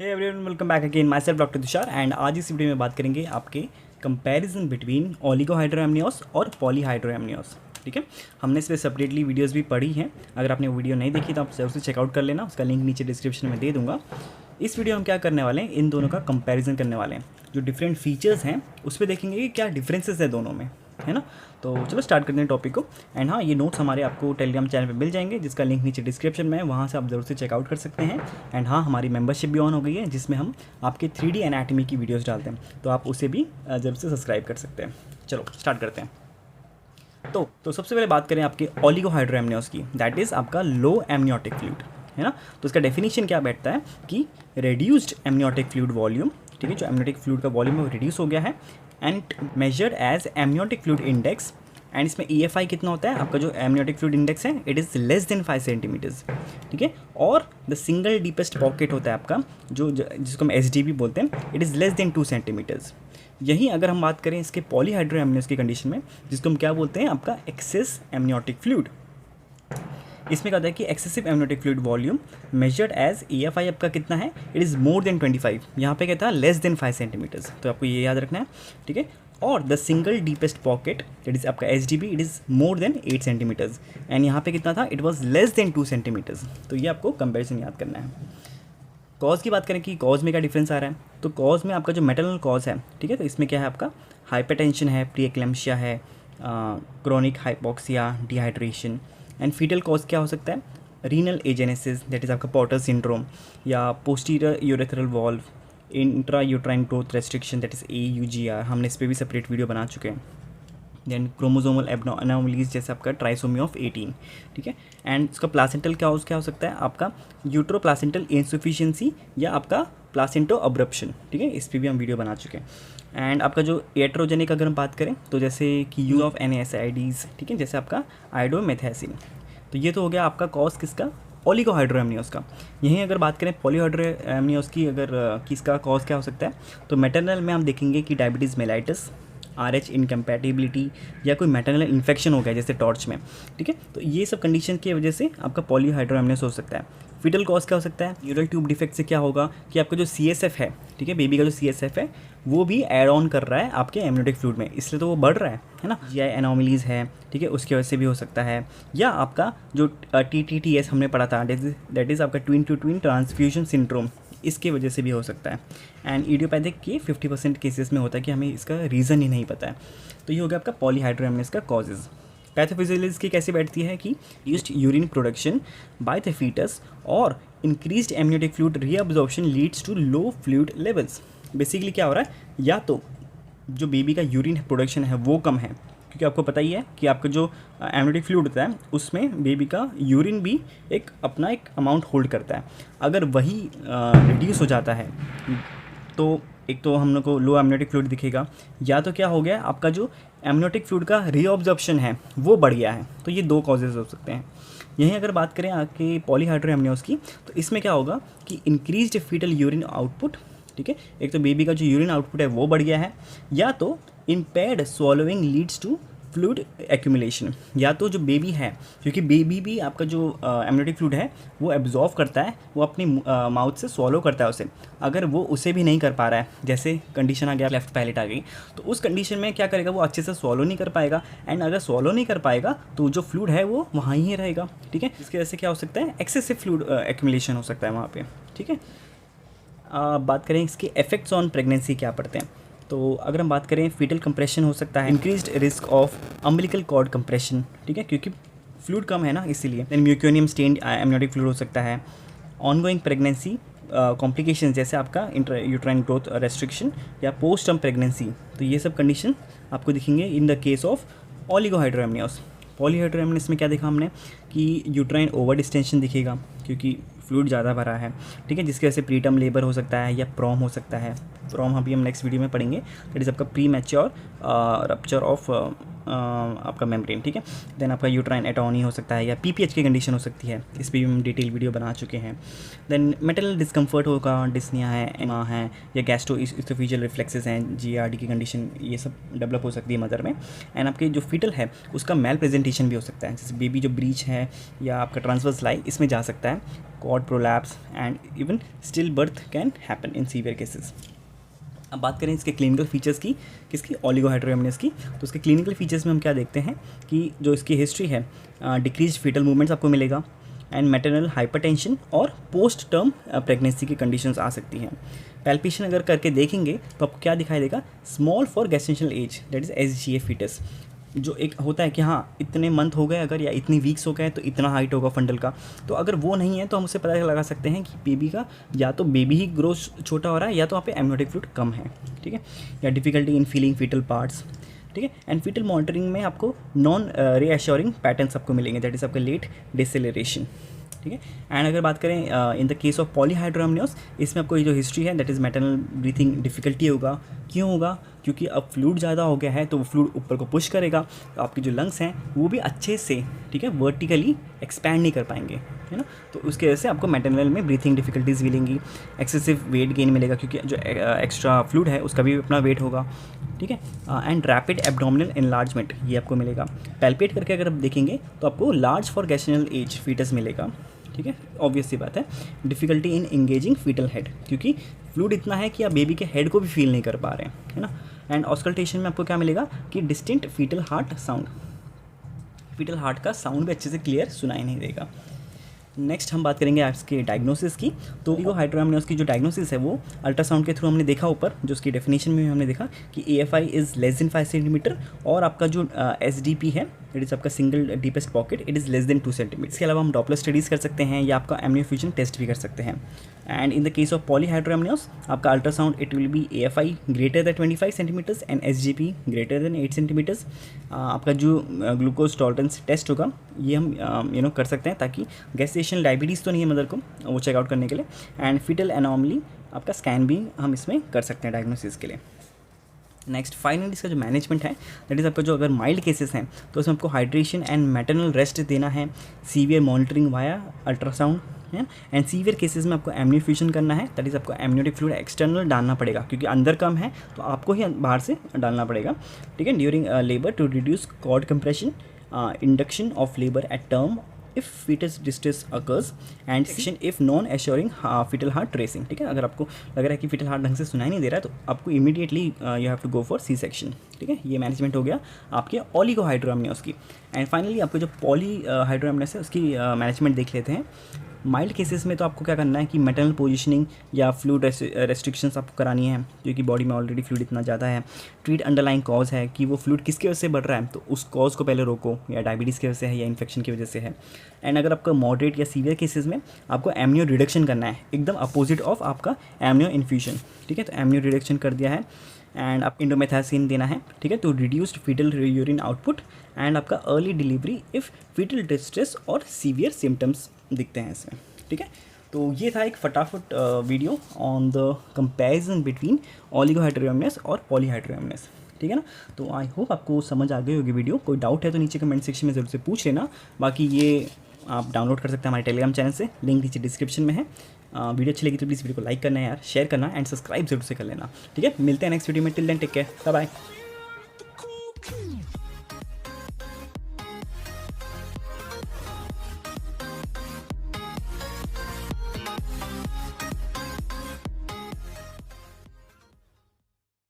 Hey everyone, welcome back again. Myself doctor Tushar and आज इस video में बात करेंगे आपके कंपैरिजन बिटवीन ओलिगोहाइड्रोएमनियोस और पॉलीहाइड्रोएमनियोस। ठीक है, हमने इस पर सेपरेटली वीडियोस भी पढ़ी हैं। अगर आपने वीडियो नहीं देखी तो आप जरूर से चेकआउट कर लेना, उसका लिंक नीचे डिस्क्रिप्शन में दे दूंगा। इस वीडियो में हम क्या करने वाले हैं, इन दोनों का कंपैरिजन करने वाले हैं। जो डिफरेंट फीचर्स हैं उस पर देखेंगे कि क्या डिफरेंसेस है दोनों में, है ना। तो चलो स्टार्ट करते हैं टॉपिक को। एंड हाँ, ये नोट्स हमारे आपको टेलीग्राम चैनल पे मिल जाएंगे, जिसका लिंक नीचे डिस्क्रिप्शन में है, वहाँ से आप जरूर से चेकआउट कर सकते हैं। एंड हाँ, हमारी मेंबरशिप भी ऑन हो गई है, जिसमें हम आपके 3D एनाटॉमी की वीडियोस डालते हैं, तो आप उसे भी जरूर से सब्सक्राइब कर सकते हैं। चलो स्टार्ट करते हैं। तो सबसे पहले बात करें आपके ओलिगोहाइड्रोएमनियोस की, दैट इज़ आपका लो एमनियोटिक फ्लूइड, है ना। तो इसका डेफिनेशन क्या बैठता है कि रेड्यूस्ड एमनियोटिक फ्लूइड वॉल्यूम, ठीक है, जो एमनियोटिक फ्लूइड का वॉल्यूम है वो रिड्यूस हो गया है and measured as amniotic fluid index. And इसमें EFI कितना होता है, आपका जो एमनियोटिक फ्लूइड इंडेक्स है it is less than 5 centimetres, ठीक है। और द सिंगल डीपेस्ट पॉकेट होता है आपका जिसको हम SDB बोलते हैं, it is less than 2 centimetres. यही अगर हम बात करें इसके पॉलीहाइड्रोएमनियोस की कंडीशन में, जिसको हम क्या बोलते हैं, आपका एक्सेस एमनियोटिक फ्लूइड। इसमें क्या होता है कि excessive amniotic fluid volume measured as EFI आपका कितना है, इट इज़ मोर देन 25। यहाँ पे क्या था, लेस देन 5 सेंटीमीटर्स, तो आपको ये याद रखना है, ठीक है। और the single deepest pocket that is आपका SDB, it is more than 8 centimetres and यहाँ पे कितना था, it was less than 2 centimetres. तो ये आपको कंपेरिजन याद करना है। कॉज की बात करें कि कॉज में क्या डिफरेंस आ रहा है, तो कॉज में आपका जो मेटरनल कॉज है, ठीक है, तो इसमें क्या है, आपका हाइपरटेंशन है, प्रीएक्लेम्पशिया है, chronic hypoxia, dehydration. And fetal cause क्या हो सकता है, रीनल एजेनेसिस दैट इज़ आपका पॉटर सिंड्रोम, या posterior urethral valve, intra uterine growth restriction that is AUGR। हमने इस पर भी सेपरेट वीडियो बना चुके हैं। दैन क्रोमोजोमल एबनॉर्मलीज जैसे आपका ट्राइसोमी ऑफ 18, ठीक है। एंड उसका प्लासेंटल क्या हो सकता है, आपका यूट्रो प्लासेंटल इनसफिशिएंसी या आपका प्लासेंटो अब्रप्शन, ठीक है, इस पर भी हम वीडियो बना चुके हैं। एंड आपका जो एट्रोजेनिक अगर हम बात करें, तो जैसे कि यूज ऑफ NSAIDs, ठीक है, जैसे आपका आयोडोमेथैसिन। तो ये तो हो गया आपका कॉज किसका, ओलिगोहाइड्रोएमनियोस का। यहीं अगर बात करें पॉलीहाइड्रोएमनियोस की, अगर किसका कॉज क्या हो सकता है, तो मैटरनल में हम देखेंगे कि डायबिटीज़ मेलाइटिस, RH इनकम्पैटिबिलिटी, या कोई मैटरनल इन्फेक्शन हो गया जैसे टॉर्च में, ठीक है। तो ये सब कंडीशन की वजह से आपका पॉलीहाइड्रोएमनियोस हो सकता है। फीटल कॉज क्या हो सकता है, न्यूरल ट्यूब डिफेक्ट से क्या होगा कि आपका जो CSF है, ठीक है, बेबी का जो CSF है वो भी ऐड ऑन कर रहा है आपके एमनियोटिक फ्लूइड में, इसलिए तो वो बढ़ रहा है ना। GI एनोमलीज है, ठीक है, उसकी वजह से भी हो सकता है। या आपका जो TTTS हमने पढ़ा था, दैट इज़ आपका twin to twin transfusion syndrome, इसके वजह से भी हो सकता है। एंड इडियोपैथिक के 50% केसेस में होता है कि हमें इसका रीज़न ही नहीं पता है। तो ये हो गया आपका पॉलीहाइड्रोएमनियोस का कॉजेज़। पैथोफिजियोलॉजी की कैसे बैठती है कि used urine production by the fetus और increased amniotic fluid reabsorption leads to low fluid levels. Basically क्या हो रहा है, या तो जो बेबी का यूरिन प्रोडक्शन है वो कम है, क्योंकि आपको पता ही है कि आपका जो एमनियोटिक फ्लूइड होता है उसमें बेबी का यूरिन भी अपना एक अमाउंट होल्ड करता है। अगर वही रिड्यूस हो जाता है तो एक तो हम लोग को लो एमनियोटिक फ्लूइड दिखेगा, या तो क्या हो गया, आपका जो एमनियोटिक फ्लूइड का रीअब्जॉर्प्शन है वो बढ़ गया है। तो ये 2 कॉजेज़ हो सकते हैं। यहीं अगर बात करें आपके पॉलीहाइड्रोएमनियोस की, तो इसमें क्या होगा कि इंक्रीज्ड फीटल यूरिन आउटपुट, ठीक है, एक तो बेबी का जो यूरिन आउटपुट है वो बढ़ गया है, या तो impaired swallowing leads to fluid accumulation, या तो जो बेबी है, क्योंकि बेबी भी आपका जो एमनियोटिक फ्लूइड है वो एब्जॉर्व करता है, वो अपनी माउथ से स्वॉलो करता है उसे। अगर वो उसे भी नहीं कर पा रहा है, जैसे कंडीशन आ गया, लेफ्ट पैलेट आ गई, तो उस कंडीशन में क्या करेगा, वो अच्छे से स्वॉलो नहीं कर पाएगा। एंड अगर स्वॉलो नहीं कर पाएगा तो जो फ्लूइड है वो वहाँ ही रहेगा, ठीक है। इसकी वजह से क्या हो सकता है, एक्सेसिव फ्लूइड एक्यूमुलेशन हो सकता है वहाँ पे, ठीक है। बात करें इसके इफेक्ट्स ऑन प्रेगनेंसी क्या पड़ते हैं, तो अगर हम बात करें फीटल कंप्रेशन हो सकता है, increased risk of umbilical cord compression, ठीक है, क्योंकि फ्लूइड कम है ना इसीलिए। Then meconium stained amniotic fluid हो सकता है। ऑनगोइंग प्रेगनेंसी कॉम्प्लिकेशंस जैसे आपका इंट्रा यूट्राइन ग्रोथ रेस्ट्रिक्शन या पोस्ट टर्म प्रेगनेंसी, तो ये सब कंडीशन आपको दिखेंगे in the case of oligohydramnios. Polyhydramnios में क्या देखा हमने कि यूट्राइन ओवर डिस्टेंशन दिखेगा, क्योंकि फ्लूइड ज़्यादा भरा है, ठीक है, जिसकी वजह से प्रीटर्म लेबर हो सकता है या प्रॉम हो सकता है। प्रॉम अभी हम नेक्स्ट वीडियो में पढ़ेंगे, दैट इज़ आपका प्री मैच्योर रप्चर ऑफ आपका मेम्ब्रेन, ठीक है। देन आपका यूट्राइन एटोनी हो सकता है, या PPH की कंडीशन हो सकती है, इस पर भी हम डिटेल वीडियो बना चुके हैं। देन मेटल डिस्कम्फर्ट होगा, डिस्निया है, एमा है, या गैस्ट्रोइसोफेजियल रिफ्लेक्सेस हैं, GERD की कंडीशन, ये सब डेवलप हो सकती है मदर में। एंड आपके जो फीटल है उसका मेल प्रेजेंटेशन भी हो सकता है, जैसे बेबी जो ब्रीच है या आपका ट्रांसवर्स लाई इसमें जा सकता है। Cord prolapse and even stillbirth can happen in severe cases. अब बात करें इसके क्लिनिकल फीचर्स की, किसकी, ओलिगोहाइड्रोएमनियस की। तो इसके क्लिनिकल फीचर्स में हम क्या देखते हैं कि जो इसकी हिस्ट्री है, डिक्रीज फीटल मूवमेंट्स आपको मिलेगा एंड मैटरनल हाइपरटेंशन और पोस्ट टर्म प्रेगनेंसी की कंडीशंस आ सकती हैं। पैल्पेशन अगर करके देखेंगे तो आपको क्या दिखाई देगा, small for gestational age, that is SGA fetus. जो एक होता है कि हाँ इतने मंथ हो गए अगर या इतनी वीक्स हो गए तो इतना हाइट होगा फंडल का, तो अगर वो नहीं है तो हम उससे पता लगा सकते हैं कि बेबी का या तो बेबी ही ग्रोथ छोटा हो रहा है या तो वहाँ पे एमनियोटिक फ्लूइड कम है, ठीक है। या difficulty in feeling fetal parts, ठीक है। एंड फीटल मॉनिटरिंग में आपको नॉन रीअश्योरिंग पैटर्न्स आपको मिलेंगे, दैट इज़ आपका लेट डिसेलरेशन, ठीक है। एंड अगर बात करें इन द केस ऑफ पॉलीहाइड्रोएमनियोस, इसमें आपको ये जो हिस्ट्री है that is maternal breathing difficulty होगा। क्यों होगा, क्योंकि अब फ्लूइड ज़्यादा हो गया है तो वो फ्लूइड ऊपर को पुश करेगा, तो आपके जो लंग्स हैं वो भी अच्छे से, ठीक है, वर्टिकली एक्सपैंड नहीं कर पाएंगे, है ना। तो उसकी वजह से आपको मैटरनल में ब्रीथिंग डिफिकल्टीज मिलेंगी, एक्सेसिव वेट गेन मिलेगा क्योंकि जो एक्स्ट्रा फ्लूइड है उसका भी अपना वेट होगा, ठीक है। एंड रैपिड एब्डोमिनल एनलार्जमेंट ये आपको मिलेगा। पैल्पेट करके अगर आप देखेंगे तो आपको large for gestational age fetus मिलेगा, ठीक है। ऑब्वियस सी बात है। Difficulty in engaging fetal head, क्योंकि फ्लूइड इतना है कि आप बेबी के हेड को भी फील नहीं कर पा रहे हैं, है ना। एंड ऑस्कल्टेशन में आपको क्या मिलेगा कि distinct fetal heart sound, fetal heart का साउंड भी अच्छे से क्लियर सुनाई नहीं देगा। नेक्स्ट हम बात करेंगे आपके डायग्नोसिस की। तो ओलिगोहाइड्रोएमनियोस की जो डायग्नोसिस है वो अल्ट्रासाउंड के थ्रू हमने देखा ऊपर, जो उसकी डेफिनेशन में हमने देखा कि AFI is less than 5 centimetre और आपका जो SDP है इट इज़ आपका single deepest pocket, it is less than 2 centimetre. इसके अलावा हम डॉपलर स्टडीज़ कर सकते हैं या आपका एमनियोफ्यूजन टेस्ट भी कर सकते हैं। And in the case of polyhydramnios आपका ultrasound it will be AFI greater than 25 centimetres and SGP greater than 8 centimetres. आपका जो ग्लूकोज टॉलरेंस टेस्ट होगा ये हम कर सकते हैं ताकि गैस्टेशनल डायबिटीज़ तो नहीं है मदर को, वो चेकआउट करने के लिए। एंड फीटल एनॉमली आपका स्कैन भी हम इसमें कर सकते हैं डायग्नोसिस के लिए। नेक्स्ट फाइनली इसका जो मैनेजमेंट है दैट इज़ आपका जो अगर माइल्ड केसेस हैं तो उसमें आपको हाइड्रेशन एंड मैटरनल रेस्ट देना है, सीवियर मॉनिटरिंग वाया अल्ट्रासाउंड है। एंड सीवियर केसेस में आपको एमनियोफ्यूजन करना है, दैट इज़ आपको एमनियोटिक फ्लूइड एक्सटर्नल डालना पड़ेगा क्योंकि अंदर कम है तो आपको ही बाहर से डालना पड़ेगा, ठीक है। During labour to reduce cord compression, induction of labour at term if fetus distress occurs and section if non assuring fetal heart tracing, ठीक है। अगर आपको लग रहा है कि फीटल हार्ट ढंग से सुनाई नहीं दे रहा है तो आपको immediately you have to go for C section, ठीक है। ये मैनेजमेंट हो गया आपके ओलिगोहाइड्रोएमनियोस की। एंड फाइनली आपको जो पॉलीहाइड्रोएमनियोस है उसकी मैनेजमेंट देख लेते हैं। माइल्ड केसेस में तो आपको क्या करना है कि मैटरनल पोजीशनिंग या फ्लूइड रेस्ट्रिक्शंस आपको करानी है क्योंकि बॉडी में ऑलरेडी फ्लूइड इतना ज़्यादा है। ट्रीट अंडरलाइंग कॉज है कि वो फ्लूइड किसकी वजह से बढ़ रहा है तो उस कॉज को पहले रोको, या डायबिटीज़ की वजह से है या इन्फेक्शन की वजह से है। एंड अगर आपका मॉडरेट या सीवियर केसेस में आपको एमनियो रिडक्शन करना है, एकदम अपोजिट ऑफ आपका एमनियो इन्फ्यूजन, ठीक है। तो एमनियो रिडक्शन कर दिया है एंड आप इंडोमेथासिन देना है, ठीक है। तो reduced fetal urine output and आपका early delivery if fetal distress और सीवियर सिम्टम्स दिखते हैं इसमें, ठीक है। तो ये था एक फटाफट video on the comparison between oligohydramnios और पॉलीहाइड्रोएमनियोस, ठीक है ना। तो आई होप आपको समझ आ गई होगी वीडियो। कोई डाउट है तो नीचे कमेंट सेक्शन में ज़रूर से पूछ लेना। बाकी ये आप डाउनलोड कर सकते हैं हमारे टेलीग्राम चैनल से, लिंक नीचे डिस्क्रिप्शन में है। वीडियो अच्छी लगी तो प्लीज़ वीडियो को लाइक करना है यार, शेयर करना एंड सब्सक्राइब जरूर से कर लेना, ठीक है। मिलते हैं नेक्स्ट वीडियो में, till then take care, bye bye.